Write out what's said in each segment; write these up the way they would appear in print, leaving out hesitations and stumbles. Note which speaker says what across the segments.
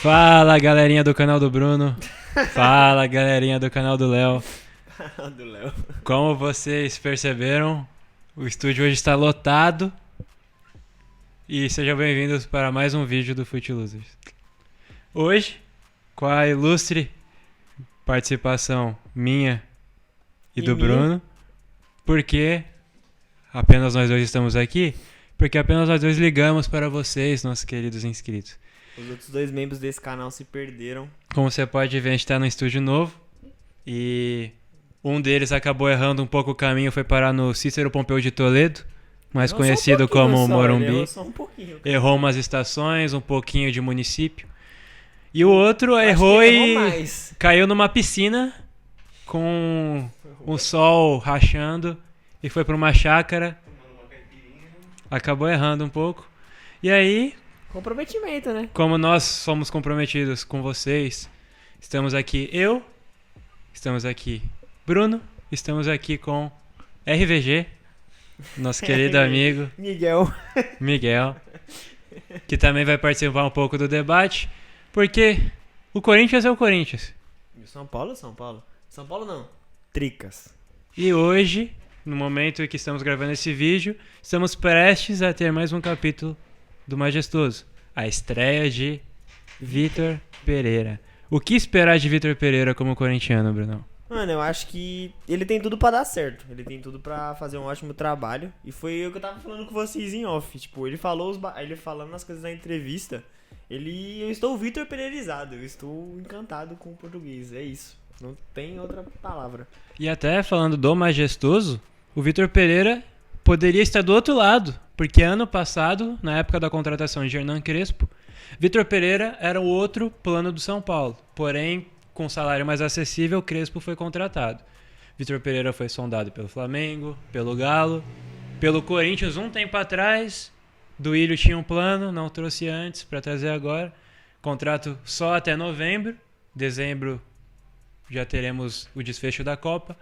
Speaker 1: Fala, galerinha do canal do Bruno. Fala, galerinha do canal do Léo.
Speaker 2: Do Léo.
Speaker 1: Como vocês perceberam, o estúdio hoje está lotado. E sejam bem-vindos para mais um vídeo do Foot Losers. Hoje, com a ilustre participação minha e do Bruno. Porque apenas nós dois estamos aqui. Porque apenas nós dois ligamos para vocês, nossos queridos inscritos.
Speaker 2: Os outros dois membros desse canal se perderam.
Speaker 1: Como você pode ver, a gente está num estúdio novo. E um deles acabou errando um pouco o caminho, foi parar no Cícero Pompeu de Toledo, mais conhecido como Morumbi.
Speaker 2: Errou só um pouquinho.
Speaker 1: Errou umas estações, um pouquinho de município. E o outro errou e
Speaker 2: mais.
Speaker 1: caiu numa piscina com o sol rachando e foi para uma chácara. Acabou errando um pouco. E aí,
Speaker 2: Comprometimento, né?
Speaker 1: como nós somos comprometidos com vocês, estamos aqui estamos aqui Bruno, estamos aqui com RVG, nosso querido amigo
Speaker 2: Miguel.
Speaker 1: que também vai participar um pouco do debate, porque o Corinthians é o Corinthians.
Speaker 2: E São Paulo? São Paulo não. Tricas.
Speaker 1: E hoje, no momento em que estamos gravando esse vídeo, estamos prestes a ter mais um capítulo do Majestoso. A estreia de Vitor Pereira. O que esperar de Vitor Pereira como corintiano, Bruno?
Speaker 2: Mano, eu acho que ele tem tudo pra dar certo. Ele tem tudo pra fazer um ótimo trabalho. E foi o que eu tava falando com vocês em off. Tipo, ele falou ele falando as coisas na entrevista. Eu estou Vitor Pereirizado. Eu estou encantado com o português. É isso. Não tem outra palavra.
Speaker 1: E até falando do Majestoso, o Vitor Pereira poderia estar do outro lado, porque ano passado, na época da contratação de Hernan Crespo, Vitor Pereira era o outro plano do São Paulo. Porém, com salário mais acessível, Crespo foi contratado. Vitor Pereira foi sondado pelo Flamengo, pelo Galo, pelo Corinthians um tempo atrás. Duílio tinha um plano, não trouxe antes para trazer agora. Contrato só até novembro. Dezembro já teremos o desfecho da Copa.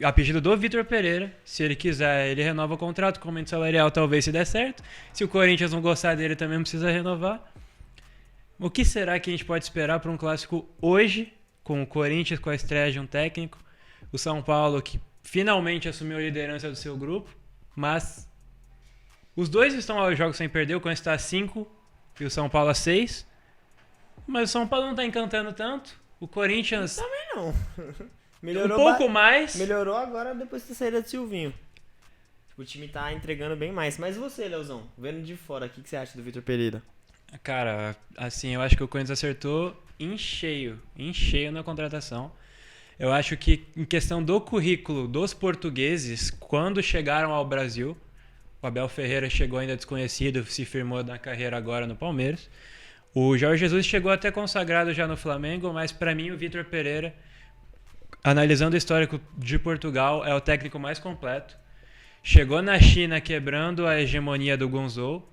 Speaker 1: A pedido do Vitor Pereira, se ele quiser, ele renova o contrato com aumento salarial, talvez se der certo. Se o Corinthians não gostar dele, também não precisa renovar. O que será que a gente pode esperar para um clássico hoje, com o Corinthians, com a estreia de um técnico, o São Paulo, que finalmente assumiu a liderança do seu grupo, mas os dois estão aos jogos sem perder, o Corinthians está a 5 e o São Paulo a 6, mas o São Paulo não está encantando tanto, o Corinthians
Speaker 2: Também não.
Speaker 1: um pouco mais.
Speaker 2: Melhorou agora depois da saída do Silvinho. O time tá entregando bem mais. Mas você, Leozão, vendo de fora, o que você acha do Vitor Pereira?
Speaker 1: Cara, assim, eu acho que o Corinthians acertou em cheio na contratação. Eu acho que em questão do currículo dos portugueses, quando chegaram ao Brasil, o Abel Ferreira chegou ainda desconhecido, se firmou na carreira agora no Palmeiras. O Jorge Jesus chegou até consagrado já no Flamengo, mas para mim o Vitor Pereira, analisando o histórico de Portugal, é o técnico mais completo. Chegou na China quebrando a hegemonia do Gonzalo.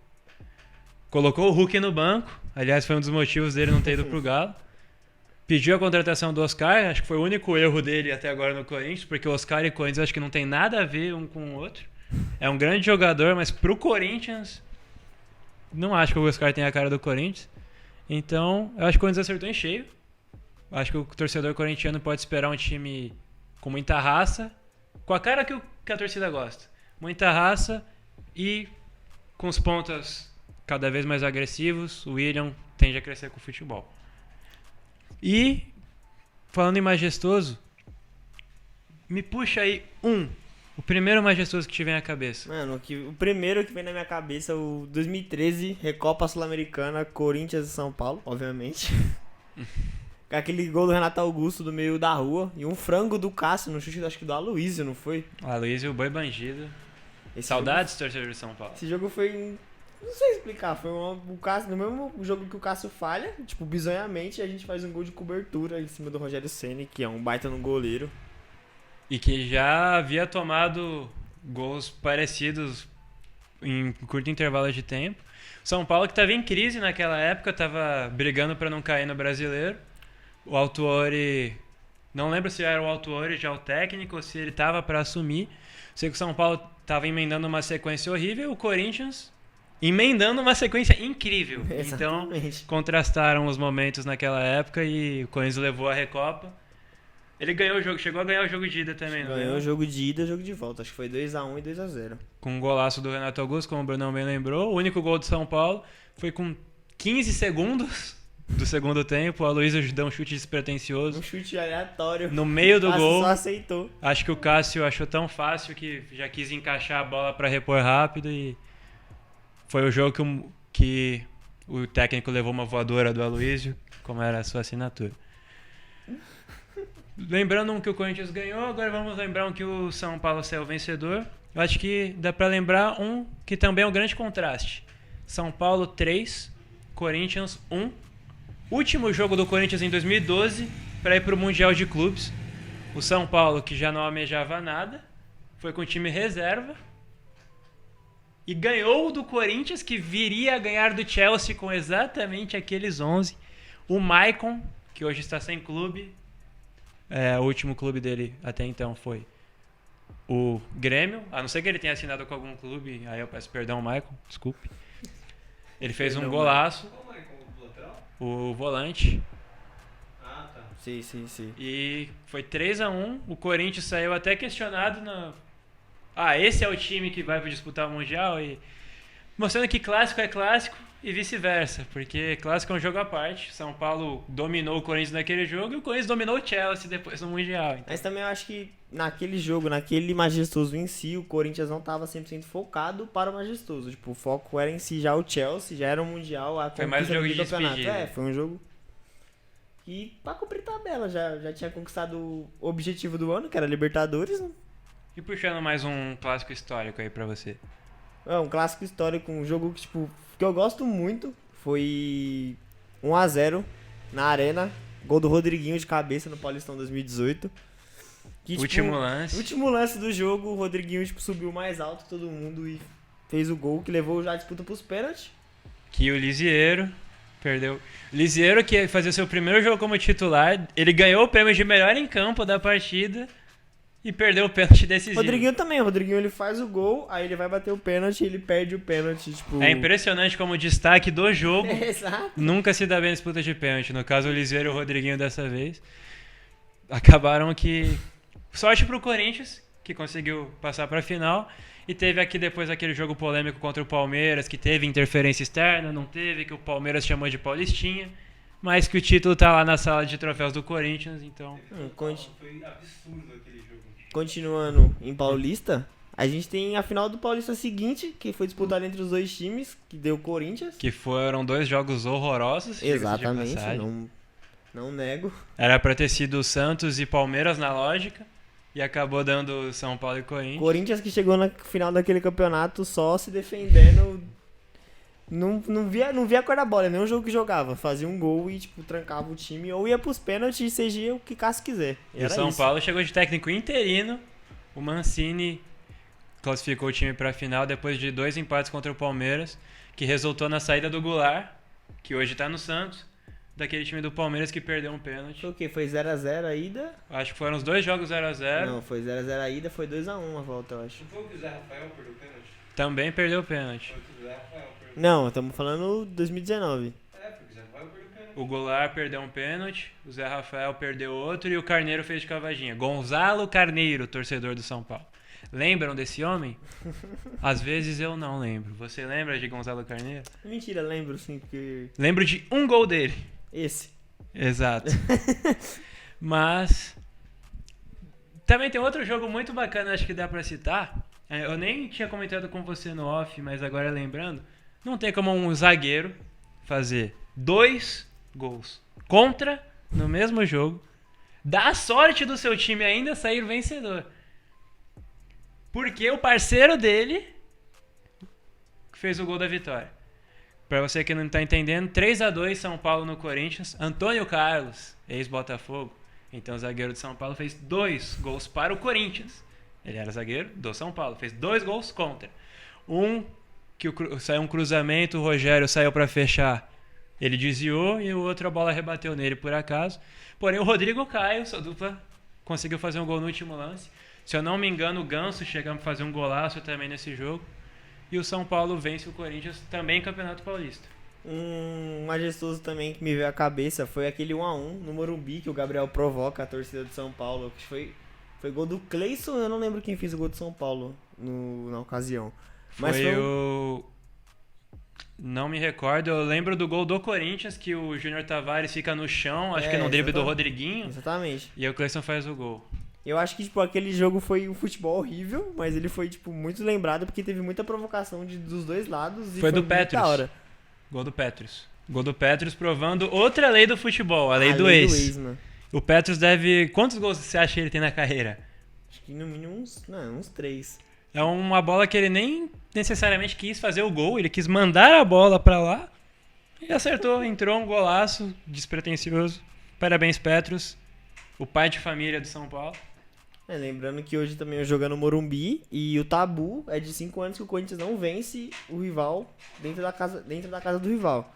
Speaker 1: Colocou o Hulk no banco. Aliás, foi um dos motivos dele não ter ido pro Galo. Pediu a contratação do Oscar. Acho que foi o único erro dele até agora no Corinthians, porque o Oscar e o Corinthians acho que não tem nada a ver um com o outro. É um grande jogador, mas pro Corinthians, não acho que o Oscar tenha a cara do Corinthians. Então, eu acho que o Corinthians acertou em cheio. Acho que o torcedor corintiano pode esperar um time com muita raça, com a cara que a torcida gosta. Muita raça e com os pontas cada vez mais agressivos. O William tende a crescer com o futebol. E, falando em Majestoso, me puxa aí o primeiro Majestoso que te vem à cabeça.
Speaker 2: Mano, o primeiro que vem na minha cabeça, o 2013, Recopa Sul-Americana, Corinthians e São Paulo, obviamente. Aquele gol do Renato Augusto do meio da rua. E um frango do Cássio no chute, acho que do Aloysio, não foi?
Speaker 1: Aloysio, o boi bandido. Saudades, torcedor de São Paulo.
Speaker 2: Esse jogo foi... Não sei explicar. Foi o Cássio, no mesmo jogo que o Cássio falha, tipo, bizonhamente, a gente faz um gol de cobertura em cima do Rogério Ceni, que é um baita no goleiro.
Speaker 1: E que já havia tomado gols parecidos em curto intervalo de tempo. São Paulo que estava em crise naquela época, estava brigando para não cair no Brasileiro. O Autuori, não lembro se era o Autuori já o técnico ou se ele estava para assumir. Sei que o São Paulo estava emendando uma sequência horrível. O Corinthians emendando uma sequência incrível. Então,
Speaker 2: Exatamente.
Speaker 1: contrastaram os momentos naquela época e o Corinthians levou a Recopa. Ele ganhou o jogo, chegou a ganhar o jogo de ida também, não
Speaker 2: Ganhou
Speaker 1: ganhou?
Speaker 2: o jogo de ida e o jogo de volta. Acho que foi 2x1 e 2x0.
Speaker 1: Com um golaço do Renato Augusto, como o Brunão bem lembrou. O único gol do São Paulo foi com 15 segundos do segundo tempo. O Aloysio deu um chute despretensioso
Speaker 2: Um chute aleatório.
Speaker 1: no meio do
Speaker 2: Cássio
Speaker 1: gol.
Speaker 2: só aceitou.
Speaker 1: Acho que o Cássio achou tão fácil que já quis encaixar a bola para repor rápido e foi o jogo que o técnico levou uma voadora do Aloysio, como era a sua assinatura. Lembrando um que o Corinthians ganhou, agora vamos lembrar um que o São Paulo saiu vencedor. Eu acho que dá para lembrar um que também é um grande contraste. São Paulo 3, Corinthians 1. Último jogo do Corinthians em 2012 para ir para o Mundial de Clubes. O São Paulo, que já não almejava nada, foi com o time reserva e ganhou do Corinthians, que viria a ganhar do Chelsea com exatamente aqueles 11. O Maicon, que hoje está sem clube, o último clube dele até então foi o Grêmio, a não ser que ele tenha assinado com algum clube, aí eu peço perdão, Maicon, desculpe. Ele fez um golaço,
Speaker 3: Qual o Maicon? O lateral?
Speaker 1: o volante,
Speaker 3: Ah, tá.
Speaker 2: Sim, sim, sim.
Speaker 1: e foi 3-1. O Corinthians saiu até questionado esse é o time que vai disputar o Mundial, e mostrando que clássico é clássico e vice-versa, porque clássico é um jogo à parte. São Paulo dominou o Corinthians naquele jogo e o Corinthians dominou o Chelsea depois no Mundial. Então,
Speaker 2: Mas também eu acho que naquele jogo, naquele majestoso em si, o Corinthians não tava 100% focado para o majestoso. Tipo, o foco era em si já o Chelsea, já era o Mundial, a
Speaker 1: Foi mais um
Speaker 2: conquista
Speaker 1: jogo
Speaker 2: do
Speaker 1: de
Speaker 2: campeonato.
Speaker 1: despedida.
Speaker 2: Foi um jogo que, pra cumprir tabela, já tinha conquistado o objetivo do ano, que era Libertadores. Né?
Speaker 1: e puxando mais um clássico histórico aí pra você.
Speaker 2: É um clássico histórico, um jogo que, tipo, que eu gosto muito. Foi 1x0 na Arena. Gol do Rodriguinho de cabeça no Paulistão 2018. Que,
Speaker 1: Último lance.
Speaker 2: Último lance do jogo, o Rodriguinho tipo, subiu mais alto que todo mundo e fez o gol que levou já a disputa pros pênaltis.
Speaker 1: Que o Lisieiro perdeu. Lisieiro, que fazia seu primeiro jogo como titular, ele ganhou o prêmio de melhor em campo da partida e perdeu o pênalti decisivo.
Speaker 2: Rodriguinho também, o Rodriguinho ele faz o gol, aí ele vai bater o pênalti e ele perde o pênalti, tipo...
Speaker 1: É impressionante como o destaque do jogo
Speaker 2: Exato.
Speaker 1: nunca se dá bem em disputa de pênalti. No caso, o Lisieiro e o Rodriguinho dessa vez acabaram que... Sorte pro Corinthians, que conseguiu passar pra final. E teve aqui depois aquele jogo polêmico contra o Palmeiras, que teve interferência externa, não teve, que o Palmeiras chamou de Paulistinha. Mas que o título tá lá na sala de troféus do Corinthians, então...
Speaker 3: Foi absurdo aquele jogo.
Speaker 2: Continuando em Paulista, a gente tem a final do Paulista seguinte, que foi disputada entre os dois times, que deu Corinthians.
Speaker 1: Que foram 2 jogos horrorosos. diga-se de
Speaker 2: Exatamente,
Speaker 1: passagem.
Speaker 2: não nego.
Speaker 1: Era pra ter sido Santos e Palmeiras na lógica. E acabou dando São Paulo e Corinthians.
Speaker 2: Corinthians que chegou na final daquele campeonato só se defendendo. Não via a cor da bola, nem o jogo que jogava. Fazia um gol e tipo, trancava o time, ou ia pros pênaltis e seja o que Cássio quiser.
Speaker 1: E o São Paulo chegou de técnico interino. O Mancini classificou o time pra final depois de 2 empates contra o Palmeiras, que resultou na saída do Goulart, que hoje tá no Santos, daquele time do Palmeiras que perdeu um pênalti.
Speaker 2: Foi o quê? Foi 0x0 a ida?
Speaker 1: Acho que foram os 2 jogos 0x0.
Speaker 2: Não, foi 0x0 a ida, foi 2x1 a volta, eu acho.
Speaker 3: Não foi o que o Zé Rafael perdeu o pênalti?
Speaker 1: Também perdeu o pênalti.
Speaker 3: Foi o que o Zé Rafael perdeu.
Speaker 2: Não, estamos falando 2019.
Speaker 3: Foi o que o Zé Rafael perdeu o pênalti.
Speaker 1: O Goulart perdeu um pênalti, o Zé Rafael perdeu outro e o Carneiro fez de cavadinha. Gonzalo Carneiro, torcedor do São Paulo. Lembram desse homem? Às vezes eu não lembro. Você lembra de Gonzalo Carneiro?
Speaker 2: Mentira, lembro sim, porque...
Speaker 1: Lembro de um gol dele.
Speaker 2: Esse.
Speaker 1: Exato. Mas também tem outro jogo muito bacana, acho que dá pra citar. Eu nem tinha comentado com você no off, mas agora lembrando, não tem como um zagueiro fazer 2 gols contra no mesmo jogo, dar sorte do seu time ainda sair vencedor. Porque o parceiro dele fez o gol da vitória. Pra você que não tá entendendo, 3-2 São Paulo no Corinthians. Antônio Carlos, ex-Botafogo, então zagueiro de São Paulo, fez 2 gols para o Corinthians. Ele era zagueiro do São Paulo, fez 2 gols contra. Um que saiu um cruzamento, o Rogério saiu pra fechar, ele desviou e o outro a bola rebateu nele por acaso. Porém o Rodrigo Caio, sua dupla, conseguiu fazer um gol no último lance. Se eu não me engano, o Ganso chegamos a fazer um golaço também nesse jogo. E o São Paulo vence o Corinthians também em Campeonato Paulista.
Speaker 2: Um majestoso também que me veio à cabeça foi aquele 1-1 no Morumbi que o Gabriel provoca a torcida de São Paulo. Que foi gol do Cleison, eu não lembro quem fez o gol de São Paulo na ocasião. Mas
Speaker 1: Foi o... Não me recordo, eu lembro do gol do Corinthians, que o Júnior Tavares fica no chão, acho que no drible do
Speaker 2: exatamente.
Speaker 1: Rodriguinho,
Speaker 2: Exatamente.
Speaker 1: e aí o Cleison faz o gol.
Speaker 2: Eu acho que, tipo, aquele jogo foi um futebol horrível, mas ele foi, tipo, muito lembrado porque teve muita provocação dos dois lados e
Speaker 1: Foi do
Speaker 2: muito
Speaker 1: Petrus.
Speaker 2: da hora.
Speaker 1: Gol do Petrus. Gol do Petrus provando outra lei do futebol, a lei do
Speaker 2: lei
Speaker 1: ex.
Speaker 2: mano.
Speaker 1: O Petrus deve... Quantos gols você acha que ele tem na carreira?
Speaker 2: Acho que no mínimo uns 3.
Speaker 1: É uma bola que ele nem necessariamente quis fazer o gol, ele quis mandar a bola pra lá e acertou, entrou um golaço despretensioso. Parabéns, Petrus, o pai de família do São Paulo.
Speaker 2: Lembrando que hoje também eu jogo no Morumbi e o tabu é de 5 anos que o Corinthians não vence o rival dentro da casa do rival.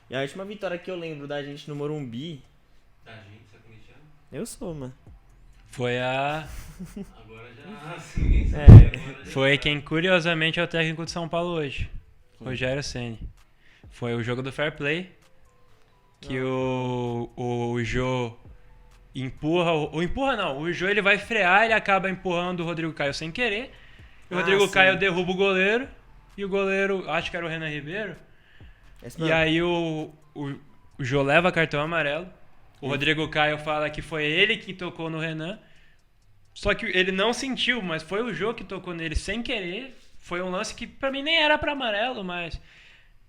Speaker 2: E a última vitória que eu lembro da gente no Morumbi,
Speaker 3: Da gente, você é corintiano?
Speaker 2: eu sou, mano.
Speaker 1: Foi a...
Speaker 3: Agora já. Assim, ninguém sabe.
Speaker 2: É.
Speaker 3: Agora já
Speaker 1: Foi
Speaker 3: tá.
Speaker 1: quem curiosamente é o técnico de São Paulo hoje. Rogério Ceni. Foi o jogo do Fair Play que o Jô empurra, o Jô ele vai frear, ele acaba empurrando o Rodrigo Caio sem querer. O Rodrigo
Speaker 2: sim.
Speaker 1: Caio derruba o goleiro e o goleiro, acho que era o Renan Ribeiro.
Speaker 2: Esse
Speaker 1: E
Speaker 2: mesmo.
Speaker 1: aí o Jô leva cartão amarelo. O Rodrigo Caio fala que foi ele que tocou no Renan. Só que ele não sentiu, mas foi o Jô que tocou nele sem querer. Foi um lance que pra mim nem era pra amarelo, mas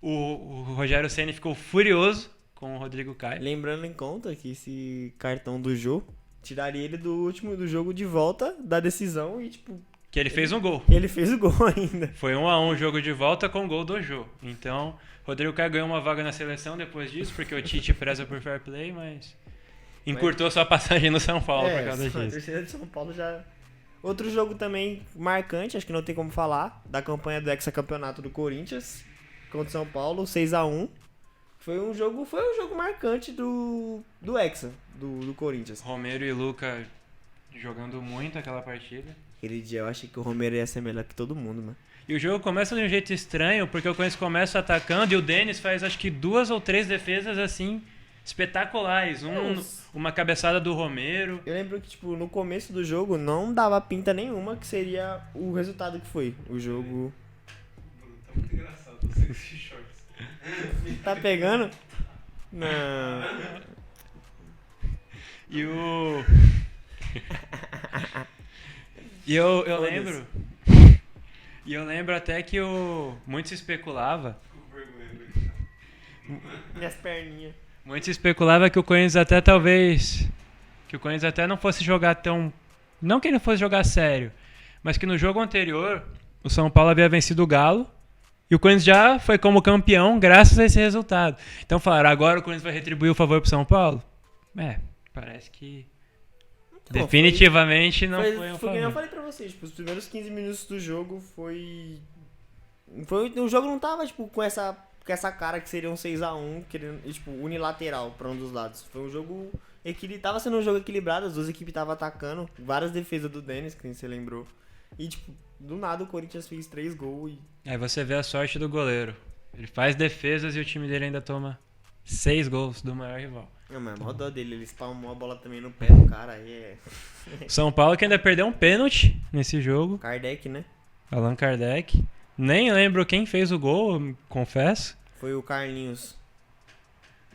Speaker 1: o Rogério Ceni ficou furioso com o Rodrigo Caio.
Speaker 2: Lembrando em conta que esse cartão do Jô tiraria ele do jogo de volta da decisão e, tipo,
Speaker 1: Que ele fez um gol.
Speaker 2: ele fez o gol ainda.
Speaker 1: Foi 1-1 o jogo de volta com o gol do Jô. Então, Rodrigo Caio ganhou uma vaga na seleção depois disso, porque o Tite preza por fair play, mas encurtou sua passagem no São Paulo por causa
Speaker 2: a
Speaker 1: disso.
Speaker 2: torcida de São Paulo já... Outro jogo também marcante, acho que não tem como falar, da campanha do hexacampeonato do Corinthians contra o São Paulo, 6-1. Foi um jogo marcante do Hexa, do Corinthians.
Speaker 1: Romero e Luca jogando muito aquela partida.
Speaker 2: Aquele dia eu achei que o Romero ia ser melhor que todo mundo, mano.
Speaker 1: E o jogo começa de um jeito estranho, porque o Corinthians começa atacando e o Denis faz acho que 2 ou 3 defesas assim espetaculares. Uma cabeçada do Romero.
Speaker 2: Eu lembro que, tipo, no começo do jogo não dava pinta nenhuma que seria o resultado que foi. O jogo...
Speaker 3: Bruno, tá muito engraçado você com esses shorts.
Speaker 2: Tá pegando? Não.
Speaker 1: E o... E eu
Speaker 2: Foda-se.
Speaker 1: lembro... E eu lembro até que muito se especulava...
Speaker 3: Com vergonha,
Speaker 2: Minhas perninhas.
Speaker 1: Muito se especulava que o Corinthians até talvez... Que o Corinthians até não fosse jogar tão... Não que ele fosse jogar sério, mas que no jogo anterior o São Paulo havia vencido o Galo e o Corinthians já foi como campeão graças a esse resultado. Então falaram, agora o Corinthians vai retribuir o favor pro São Paulo? Parece que definitivamente não foi um
Speaker 2: Foi que nem eu
Speaker 1: favor.
Speaker 2: falei pra vocês, tipo, os primeiros 15 minutos do jogo o jogo não tava, tipo, com essa cara que seria um 6-1, querendo, tipo, unilateral pra um dos lados. Foi um jogo tava sendo um jogo equilibrado, as duas equipes estavam atacando, várias defesas do Denis, que você lembrou. E, tipo, do nada o Corinthians fez 3 gols e...
Speaker 1: Aí você vê a sorte do goleiro. Ele faz defesas e o time dele ainda toma 6 gols do maior rival.
Speaker 2: Não, mas a mó dó dele, ele spalmou a bola também no pé do cara, aí é...
Speaker 1: São Paulo que ainda perdeu um pênalti nesse jogo.
Speaker 2: Kardec, né?
Speaker 1: Allan Kardec. Nem lembro quem fez o gol, confesso.
Speaker 2: Foi o Carlinhos.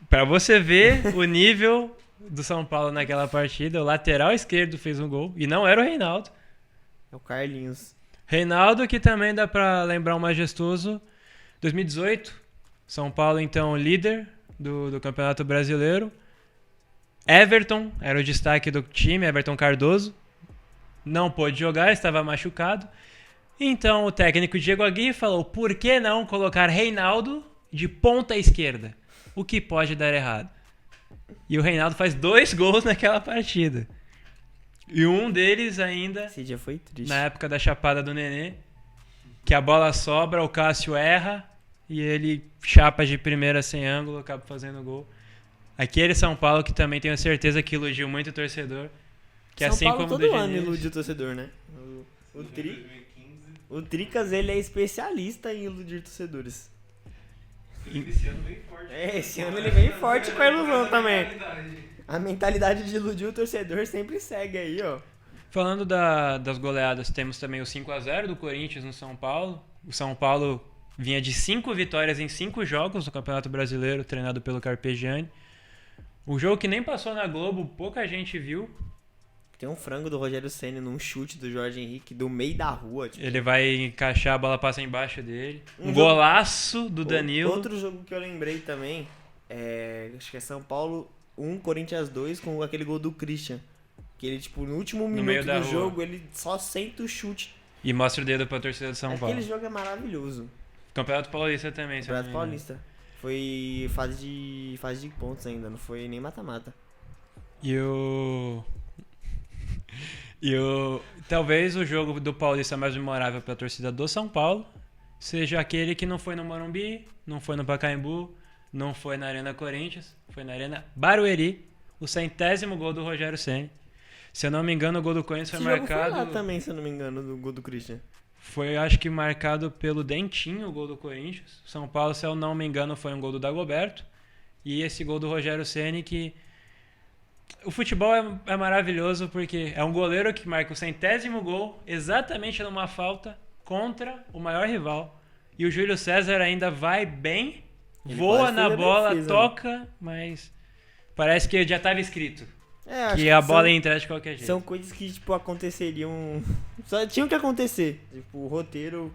Speaker 1: Pra você ver o nível do São Paulo naquela partida, o lateral esquerdo fez um gol e não era o Reinaldo.
Speaker 2: É o Carlinhos.
Speaker 1: Reinaldo, que também dá pra lembrar um majestoso. 2018, São Paulo então líder do Campeonato Brasileiro. Everton era o destaque do time, Everton Cardoso. Não pôde jogar, estava machucado. Então o técnico Diego Aguirre falou, por que não colocar Reinaldo de ponta esquerda? O que pode dar errado? E o Reinaldo faz 2 gols naquela partida. E um deles ainda,
Speaker 2: Esse dia foi triste.
Speaker 1: na época da chapada do Nenê, que a bola sobra, o Cássio erra e ele chapa de primeira sem ângulo, acaba fazendo gol. Aquele São Paulo que também tenho certeza que iludiu muito o torcedor. Que
Speaker 2: São
Speaker 1: assim
Speaker 2: Paulo
Speaker 1: como o
Speaker 2: todo
Speaker 1: do
Speaker 2: ano
Speaker 1: Diniz,
Speaker 2: ilude o torcedor, né? O
Speaker 3: Em
Speaker 2: Tri...
Speaker 3: 2015,
Speaker 2: O Tricas, ele é especialista em iludir torcedores.
Speaker 3: Esse ano vem forte.
Speaker 2: Esse ano ele vem forte com a ilusão também. A mentalidade de iludir o torcedor sempre segue aí, ó.
Speaker 1: Falando das goleadas, temos também o 5-0 do Corinthians no São Paulo. O São Paulo vinha de 5 vitórias em 5 jogos no Campeonato Brasileiro, treinado pelo Carpegiani. Um jogo que nem passou na Globo, pouca gente viu.
Speaker 2: Tem um frango do Rogério Ceni num chute do Jorge Henrique do meio da rua. Tipo.
Speaker 1: Ele vai encaixar, a bola passa embaixo dele. Um
Speaker 2: jogo-
Speaker 1: golaço do Danilo.
Speaker 2: Outro jogo que eu lembrei também, acho que é São Paulo 1, Corinthians 2, com aquele gol do Christian. Que ele, tipo, no último
Speaker 1: meio
Speaker 2: minuto
Speaker 1: da
Speaker 2: do
Speaker 1: rua.
Speaker 2: jogo, ele só senta o chute.
Speaker 1: E mostra o dedo pra torcida de São
Speaker 2: Aquele
Speaker 1: Paulo.
Speaker 2: jogo é maravilhoso.
Speaker 1: Campeonato Paulista também, se eu não
Speaker 2: Campeonato
Speaker 1: me engano.
Speaker 2: Paulista. Foi fase de pontos ainda, não foi nem mata-mata.
Speaker 1: Talvez o jogo do Paulista mais memorável para a torcida do São Paulo seja aquele que não foi no Morumbi, não foi no Pacaembu, não foi na Arena Corinthians, foi na Arena Barueri, o 100º gol do Rogério Ceni. Se eu não me engano, o gol do Corinthians foi
Speaker 2: Esse jogo
Speaker 1: marcado.
Speaker 2: foi lá também, se eu não me engano, do gol do Christian.
Speaker 1: Foi, acho que marcado pelo Dentinho, o gol do Corinthians. São Paulo, se eu não me engano, foi um gol do Dagoberto. E esse gol do Rogério Ceni que... O futebol é maravilhoso porque é um goleiro que marca o 100º gol exatamente numa falta contra o maior rival. E o Júlio César ainda vai bem,
Speaker 2: Ele
Speaker 1: voa
Speaker 2: quase
Speaker 1: na
Speaker 2: fez a
Speaker 1: bola,
Speaker 2: defesa,
Speaker 1: toca, mas parece que já estava escrito.
Speaker 2: Acho
Speaker 1: Que a bola
Speaker 2: são,
Speaker 1: ia entrar de qualquer jeito.
Speaker 2: são coisas que, tipo, aconteceriam... Só tinham que acontecer. Tipo, o roteiro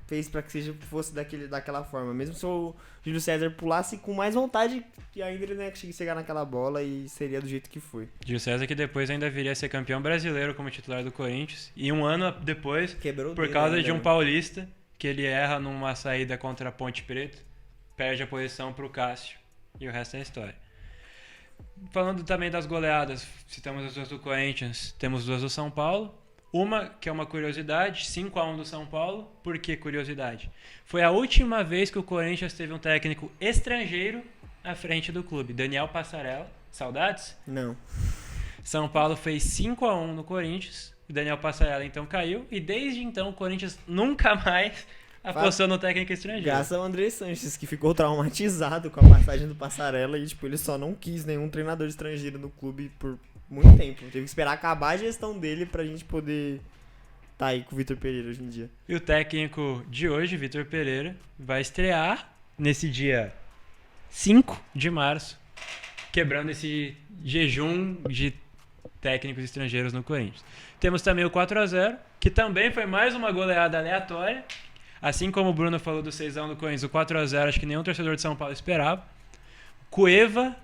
Speaker 2: fez pra que fosse daquela forma. Mesmo se o Júlio César pulasse com mais vontade, e ainda ele não ia conseguir chegar naquela bola e seria do jeito que foi.
Speaker 1: Júlio César que depois ainda viria a ser campeão brasileiro como titular do Corinthians. E um ano depois,
Speaker 2: Quebrou o
Speaker 1: por
Speaker 2: dedo
Speaker 1: causa
Speaker 2: ainda,
Speaker 1: de um
Speaker 2: né?
Speaker 1: paulista, que ele erra numa saída contra a Ponte Preta, perde a posição pro Cássio. E o resto é história. Falando também das goleadas, citamos as duas do Corinthians, temos duas do São Paulo. Uma que é uma curiosidade, 5-1 do São Paulo. Por que curiosidade? Foi a última vez que o Corinthians teve um técnico estrangeiro à frente do clube. Daniel Passarella, saudades?
Speaker 2: Não.
Speaker 1: São Paulo fez 5-1 no Corinthians. O Daniel Passarella então caiu. E desde então o Corinthians nunca mais apostou no técnico estrangeiro.
Speaker 2: Graças ao André Sanches, que ficou traumatizado com a passagem do Passarella e, tipo, ele só não quis nenhum treinador estrangeiro no clube por muito tempo. Teve que esperar acabar a gestão dele pra gente poder tá aí com o Vitor Pereira hoje em dia.
Speaker 1: E o técnico de hoje, Vitor Pereira, vai estrear nesse dia 5 de março, quebrando esse jejum de técnicos estrangeiros no Corinthians. Temos também o 4-0, que também foi mais uma goleada aleatória. Assim como o Bruno falou do 6-1 do Corinthians, o 4-0 acho que nenhum torcedor de São Paulo esperava. Cueva,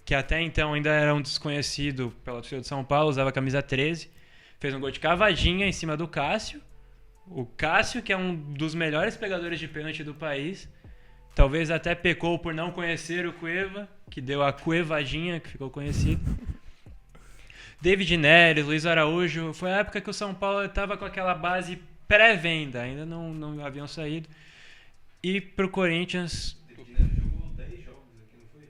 Speaker 1: que até então ainda era um desconhecido pela torcida de São Paulo, usava a camisa 13, fez um gol de cavadinha em cima do Cássio. O Cássio, que é um dos melhores pegadores de pênalti do país, talvez até pecou por não conhecer o Cueva, que deu a cuevadinha, que ficou conhecido. David Neres, Luiz Araújo, foi a época que o São Paulo estava com aquela base pré-venda, ainda não haviam saído. E pro Corinthians,
Speaker 3: Jogou 10 jogos aqui, não foi?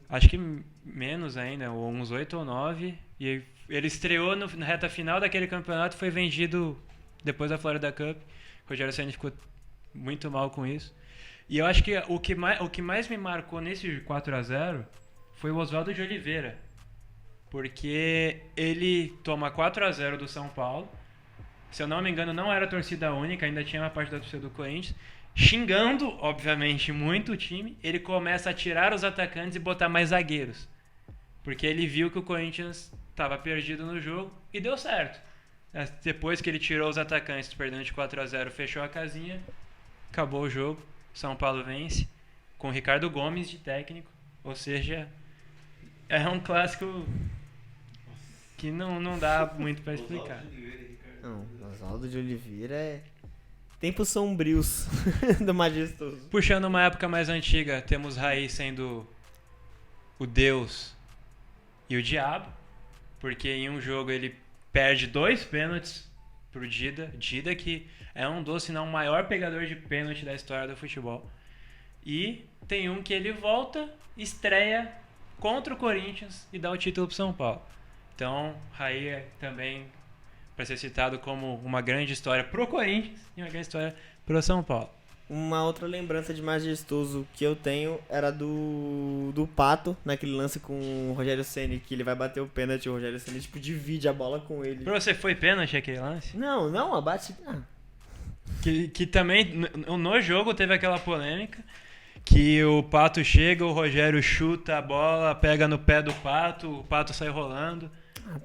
Speaker 1: acho que menos ainda, ou uns 8 ou 9. E ele estreou na reta final daquele campeonato, foi vendido depois da Florida Cup. O Rogério Ceni ficou muito mal com isso. E eu acho que o que mais me marcou nesse 4-0 foi o Oswaldo de Oliveira. Porque ele toma 4-0 do São Paulo. Se eu não me engano, não era torcida única, ainda tinha uma parte da torcida do Corinthians. Xingando, obviamente, muito o time, ele começa a tirar os atacantes e botar mais zagueiros. Porque ele viu que o Corinthians estava perdido no jogo e deu certo. Depois que ele tirou os atacantes, perdendo de 4-0, fechou a casinha, acabou o jogo. São Paulo vence, com o Ricardo Gomes de técnico. Ou seja, é um clássico que não dá muito para explicar.
Speaker 2: Não, Oswaldo de Oliveira é tempos sombrios do majestoso.
Speaker 1: Puxando uma época mais antiga, temos Raí sendo o Deus e o diabo, porque em um jogo ele perde 2 pênaltis pro Dida. Dida que é um dos, se não o maior pegador de pênalti da história do futebol. E tem um que ele volta, estreia contra o Corinthians e dá o título pro São Paulo. Então, Raí também para ser citado como uma grande história pro Corinthians e uma grande história pro São Paulo.
Speaker 2: Uma outra lembrança de majestoso que eu tenho era do Pato, naquele lance com o Rogério Ceni, que ele vai bater o pênalti, o Rogério Ceni, tipo, divide a bola com ele.
Speaker 1: Pra você foi pênalti aquele lance?
Speaker 2: Não, abate...
Speaker 1: Que também, no jogo, teve aquela polêmica que o Pato chega, o Rogério chuta a bola, pega no pé do Pato, o Pato sai rolando.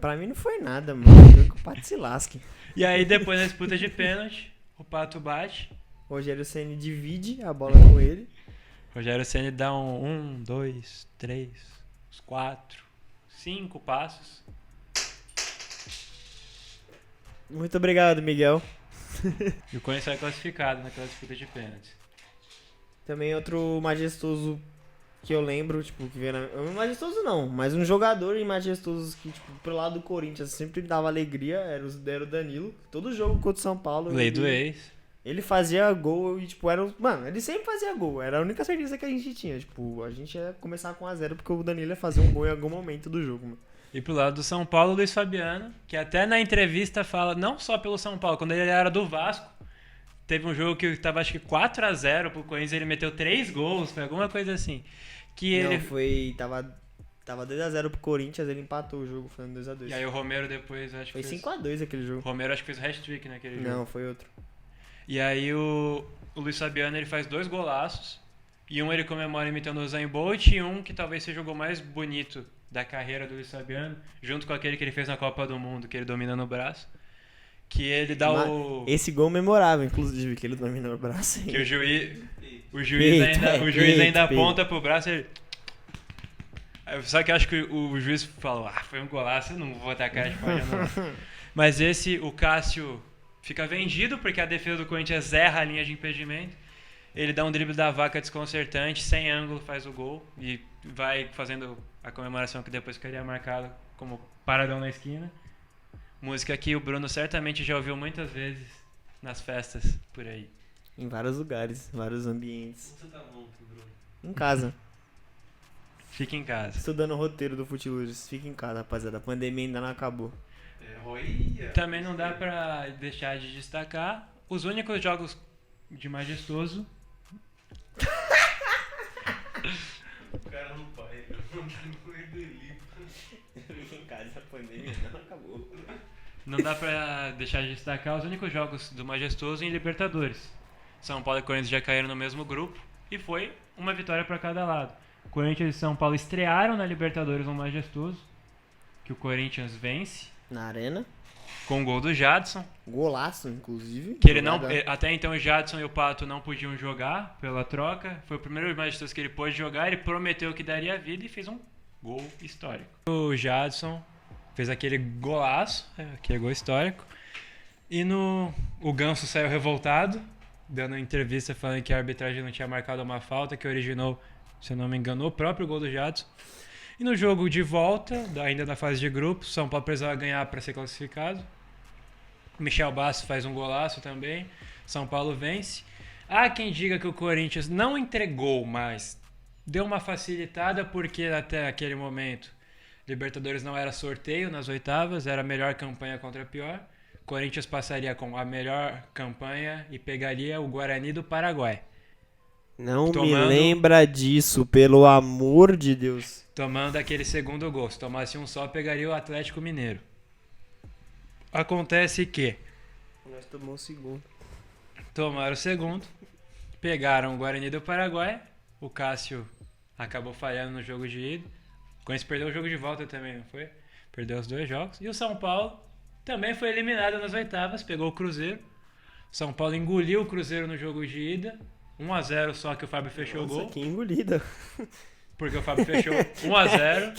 Speaker 2: Pra mim não foi nada, mano. Que o Pato se lasque.
Speaker 1: E aí, depois na disputa de pênalti, o Pato bate.
Speaker 2: O Rogério Ceni divide a bola com ele.
Speaker 1: Rogério Ceni dá 1, 2, 3, 4, 5 passos.
Speaker 2: Muito obrigado, Miguel.
Speaker 1: E o Corinthians sai classificado naquela disputa de pênalti.
Speaker 2: Também outro majestoso que eu lembro, tipo, que veio na... Majestoso não, mas um jogador majestoso que, tipo, pro lado do Corinthians sempre dava alegria, era o Danilo. Todo jogo contra o São Paulo.
Speaker 1: Lei do ex.
Speaker 2: Ele fazia gol e, tipo, era... Mano, ele sempre fazia gol. Era a única certeza que a gente tinha. Tipo, a gente ia começar com 1-0 porque o Danilo ia fazer um gol em algum momento do jogo, mano.
Speaker 1: E pro lado do São Paulo, o Luiz Fabiano, que até na entrevista fala, não só pelo São Paulo, quando ele era do Vasco, teve um jogo que tava acho que 4-0 pro Corinthians, ele meteu 3 gols, foi alguma coisa assim. Que
Speaker 2: Não,
Speaker 1: ele...
Speaker 2: foi... Tava 2-0 pro Corinthians, ele empatou o jogo, foi 2-2.
Speaker 1: E aí o Romero depois, acho
Speaker 2: Foi
Speaker 1: que fez...
Speaker 2: 5-2 aquele jogo.
Speaker 1: O Romero acho que fez o hat-trick naquele jogo.
Speaker 2: Não, foi outro.
Speaker 1: E aí o Luiz Fabiano, ele faz 2 golaços, e um ele comemora imitando o Usain Bolt, e um que talvez seja o gol mais bonito da carreira do Luiz Fabiano, junto com aquele que ele fez na Copa do Mundo, que ele domina no braço, que ele dá o...
Speaker 2: Esse gol memorável, inclusive, que ele dominou o braço.
Speaker 1: Que o juiz ainda aponta pro braço e ele... Só que eu acho que o juiz falou, foi um golaço, eu não vou atacar de falha não. Mas esse, o Cássio fica vendido, porque a defesa do Corinthians erra a linha de impedimento. Ele dá um drible da vaca desconcertante, sem ângulo, faz o gol e vai fazendo a comemoração que depois ficaria marcada como paradão na esquina. Música que o Bruno certamente já ouviu muitas vezes nas festas por aí.
Speaker 2: Em vários lugares, vários ambientes.
Speaker 3: Onde você tá bom, Bruno?
Speaker 2: Em casa.
Speaker 1: Fica em casa.
Speaker 2: Estudando o roteiro do Futilures. Fica em casa, rapaziada. A pandemia ainda não acabou.
Speaker 3: Olha.
Speaker 1: Também não dá pra deixar de destacar os únicos jogos de majestoso.
Speaker 3: O cara não pai, não tá no delírio.
Speaker 2: Fica em casa, a pandemia não acabou.
Speaker 1: Não dá pra deixar de destacar os únicos jogos do majestoso em Libertadores. São Paulo e Corinthians já caíram no mesmo grupo e foi uma vitória pra cada lado. Corinthians e São Paulo estrearam na Libertadores no majestoso, que o Corinthians vence
Speaker 2: Na arena.
Speaker 1: com o gol do Jadson.
Speaker 2: Golaço, inclusive.
Speaker 1: Que ele não,
Speaker 2: Jogada.
Speaker 1: até então o Jadson e o Pato não podiam jogar pela troca. Foi o primeiro majestoso que ele pôde jogar. Ele prometeu que daria vida e fez um gol histórico. O Jadson fez aquele golaço, aquele gol histórico. E o Ganso saiu revoltado, dando entrevista falando que a arbitragem não tinha marcado uma falta que originou, se eu não me engano, o próprio gol do Jadson. E no jogo de volta, ainda na fase de grupos, São Paulo precisava ganhar para ser classificado. Michel Bastos faz um golaço também. São Paulo vence. Há quem diga que o Corinthians não entregou, mas deu uma facilitada porque até aquele momento Libertadores não era sorteio nas oitavas, era a melhor campanha contra a pior. Corinthians passaria com a melhor campanha e pegaria o Guarani do Paraguai.
Speaker 2: Não
Speaker 1: Tomando-
Speaker 2: me lembra disso, pelo amor de Deus.
Speaker 1: Tomando aquele segundo gol. Se tomasse um só, pegaria o Atlético Mineiro. Acontece que
Speaker 2: Nós tomamos o segundo.
Speaker 1: tomaram o segundo, pegaram o Guarani do Paraguai, o Cássio acabou falhando no jogo de ida, o Corinthians perdeu o jogo de volta também, não foi? Perdeu os 2 jogos. E o São Paulo também foi eliminado nas oitavas, pegou o Cruzeiro. São Paulo engoliu o Cruzeiro no jogo de ida, 1-0 só que o Fábio fechou o
Speaker 2: Nossa,
Speaker 1: gol,
Speaker 2: que engolida.
Speaker 1: porque o Fábio fechou 1-0.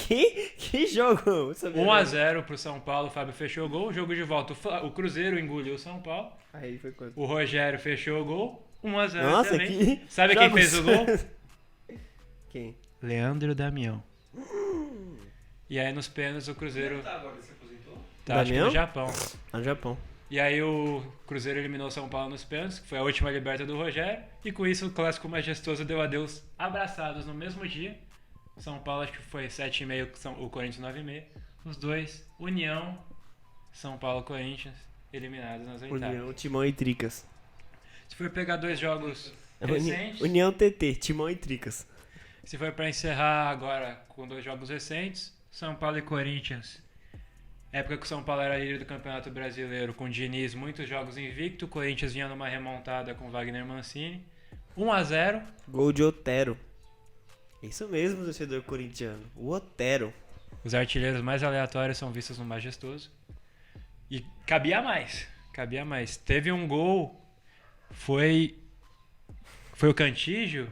Speaker 2: Que jogo?
Speaker 1: 1-0 pro São Paulo, o Fábio fechou o gol. O jogo de volta, o Cruzeiro engoliu o São Paulo.
Speaker 2: Aí foi quanto?
Speaker 1: O Rogério fechou o gol. 1-0
Speaker 2: Nossa,
Speaker 1: também.
Speaker 2: que
Speaker 1: Sabe quem
Speaker 2: jogos.
Speaker 1: fez o gol?
Speaker 2: Quem?
Speaker 1: Leandro Damião. E aí nos pênaltis o Cruzeiro
Speaker 3: Tá, agora você aposentou?
Speaker 1: tá, acho que no
Speaker 2: Damião?
Speaker 1: Japão.
Speaker 2: No Japão.
Speaker 1: E aí o Cruzeiro eliminou o São Paulo nos pênaltis, que foi a última liberta do Rogério. E com isso o clássico majestoso deu adeus abraçados no mesmo dia. São Paulo acho que foi 7,5, o Corinthians 9,5. Os dois, união São Paulo e Corinthians eliminados nas oitavas.
Speaker 2: União, Timão e Tricas.
Speaker 1: Se for pegar dois jogos recentes,
Speaker 2: União TT, Timão e Tricas.
Speaker 1: se for pra encerrar agora com dois jogos recentes, São Paulo e Corinthians. Época que o São Paulo era líder do Campeonato Brasileiro com o Diniz, muitos jogos invicto. O Corinthians vinha numa remontada com Wagner Mancini. 1-0.
Speaker 2: Gol de Otero. Isso mesmo, torcedor corintiano. O Otero.
Speaker 1: Os artilheiros mais aleatórios são vistos no Majestoso. E cabia mais. Cabia mais. Teve um gol. Foi o Cantígio?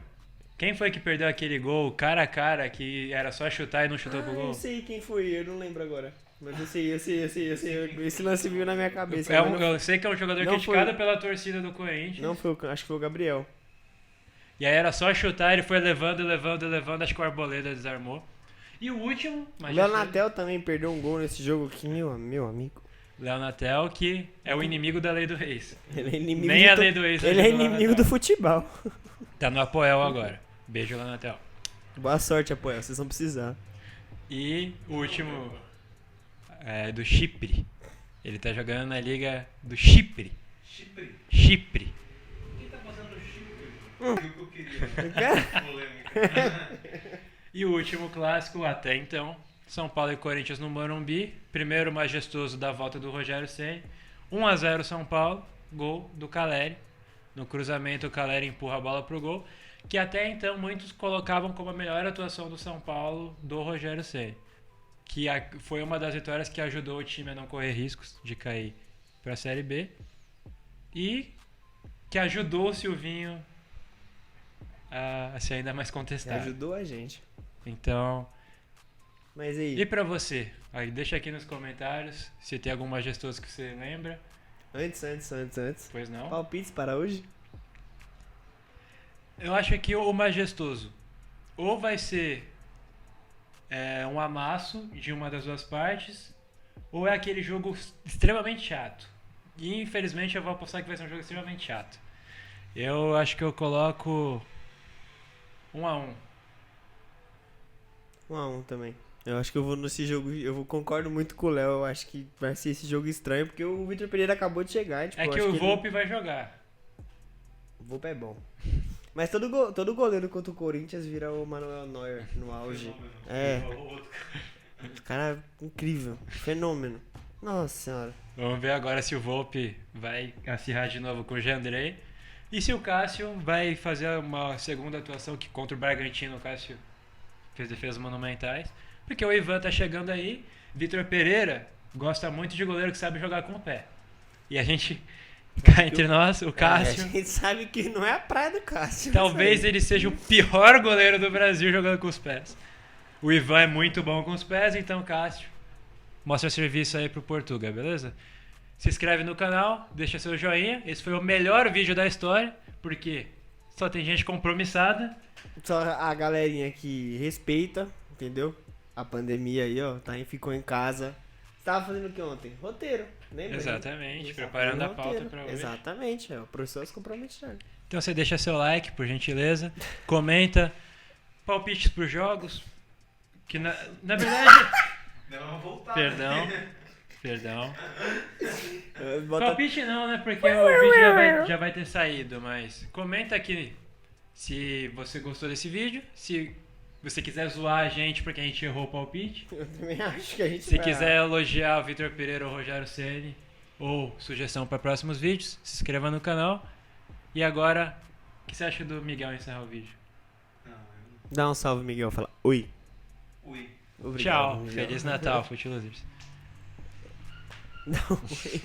Speaker 1: Quem foi que perdeu aquele gol cara a cara que era só chutar e não chutou pro gol?
Speaker 2: Eu sei quem foi, eu não lembro agora. Mas eu sei. Esse lance veio na minha cabeça.
Speaker 1: Eu sei que é um jogador
Speaker 2: não
Speaker 1: criticado
Speaker 2: foi-
Speaker 1: pela torcida do Corinthians.
Speaker 2: Não foi acho que foi o Gabriel.
Speaker 1: E aí era só chutar, ele foi levando, acho que o Arboleda desarmou. E o último,
Speaker 2: O Léo Natel também perdeu um gol nesse jogo aqui, meu amigo.
Speaker 1: Léo Natel, que é o inimigo da lei do ex.
Speaker 2: Ele é inimigo
Speaker 1: Nem
Speaker 2: de
Speaker 1: a
Speaker 2: to-
Speaker 1: lei do ex
Speaker 2: Ele é
Speaker 1: ajuda o Léo
Speaker 2: inimigo
Speaker 1: Natel.
Speaker 2: do futebol.
Speaker 1: Tá no Apoel agora. Beijo, Léo Natel.
Speaker 2: Boa sorte, Apoel, vocês vão precisar.
Speaker 1: E o último é do Chipre. Ele tá jogando na liga do Chipre.
Speaker 3: Chipre?
Speaker 1: Chipre.
Speaker 3: Quem tá fazendo Chipre? O que eu queria, né? Polêmica.
Speaker 1: E o último clássico até então, São Paulo e Corinthians no Morumbi. Primeiro majestoso da volta do Rogério Ceni. 1-0 São Paulo, gol do Caleri. No cruzamento o Caleri empurra a bola pro gol, que até então muitos colocavam como a melhor atuação do São Paulo do Rogério Ceni. Foi uma das vitórias que ajudou o time a não correr riscos de cair para a Série B. E que ajudou o Silvinho a ser ainda mais
Speaker 2: Que
Speaker 1: contestado.
Speaker 2: ajudou a gente.
Speaker 1: Então,
Speaker 2: Mas aí,
Speaker 1: e pra você? Aí deixa aqui nos comentários se tem algum majestoso que você lembra.
Speaker 2: antes.
Speaker 1: Pois não.
Speaker 2: Palpites para hoje?
Speaker 1: Eu acho que o majestoso ou vai ser um amasso de uma das duas partes, ou é aquele jogo extremamente chato. E infelizmente eu vou apostar que vai ser um jogo extremamente chato. Eu acho que eu coloco 1-1.
Speaker 2: 1-1 também. Eu acho que eu vou nesse jogo. Concordo muito com o Léo. Eu acho que vai ser esse jogo estranho, porque o Vitor Pereira acabou de chegar. E, tipo,
Speaker 1: É
Speaker 2: eu
Speaker 1: que
Speaker 2: acho
Speaker 1: o
Speaker 2: ele-
Speaker 1: Volpe vai jogar.
Speaker 2: O Volpe é bom. Mas todo goleiro contra o Corinthians vira o Manuel Neuer no auge. É. O cara é incrível. Fenômeno. Nossa senhora.
Speaker 1: Vamos ver agora se o Volpe vai acirrar de novo com o Jandrei. E se o Cássio vai fazer uma segunda atuação que contra o Bragantino, o Cássio fez defesas monumentais. Porque o Ivan tá chegando aí. Vitor Pereira gosta muito de goleiro que sabe jogar com o pé. E a gente, cá entre nós, o
Speaker 2: a
Speaker 1: Cássio,
Speaker 2: gente sabe que não é a praia do Cássio.
Speaker 1: talvez ele seja o pior goleiro do Brasil jogando com os pés. O Ivan é muito bom com os pés, então Cássio, mostra serviço aí pro Portuga, beleza? Se inscreve no canal, deixa seu joinha. Esse foi o melhor vídeo da história, porque só tem gente compromissada.
Speaker 2: Só a galerinha que respeita, entendeu? A pandemia aí, ó. Ficou em casa. Você tava fazendo o que ontem? Roteiro. Lembra?
Speaker 1: Exatamente,
Speaker 2: Isso,
Speaker 1: preparando a
Speaker 2: roteiro.
Speaker 1: pauta pra hoje.
Speaker 2: Exatamente, é o professor se comprometendo.
Speaker 1: Então você deixa seu like, por gentileza. Comenta. Palpites pros jogos. Que na verdade...
Speaker 3: Não, vamos voltar.
Speaker 1: Perdão.
Speaker 2: Bota...
Speaker 1: Palpite não, né? Porque o vídeo já vai ter saído, mas comenta aqui se você gostou desse vídeo, se você quiser zoar a gente porque a gente errou o palpite,
Speaker 2: Eu também acho que a gente
Speaker 1: se
Speaker 2: vai-
Speaker 1: quiser elogiar o Vitor Pereira ou o Rogério Ceni ou sugestão para próximos vídeos, se inscreva no canal. E agora, o que você acha do Miguel encerrar o vídeo?
Speaker 3: Não,
Speaker 2: Dá um salve, Miguel. Fala oi.
Speaker 3: ui.
Speaker 2: Obrigado,
Speaker 1: Tchau,
Speaker 2: Miguel.
Speaker 1: Feliz Natal, Fute Losers.
Speaker 2: Não, oi.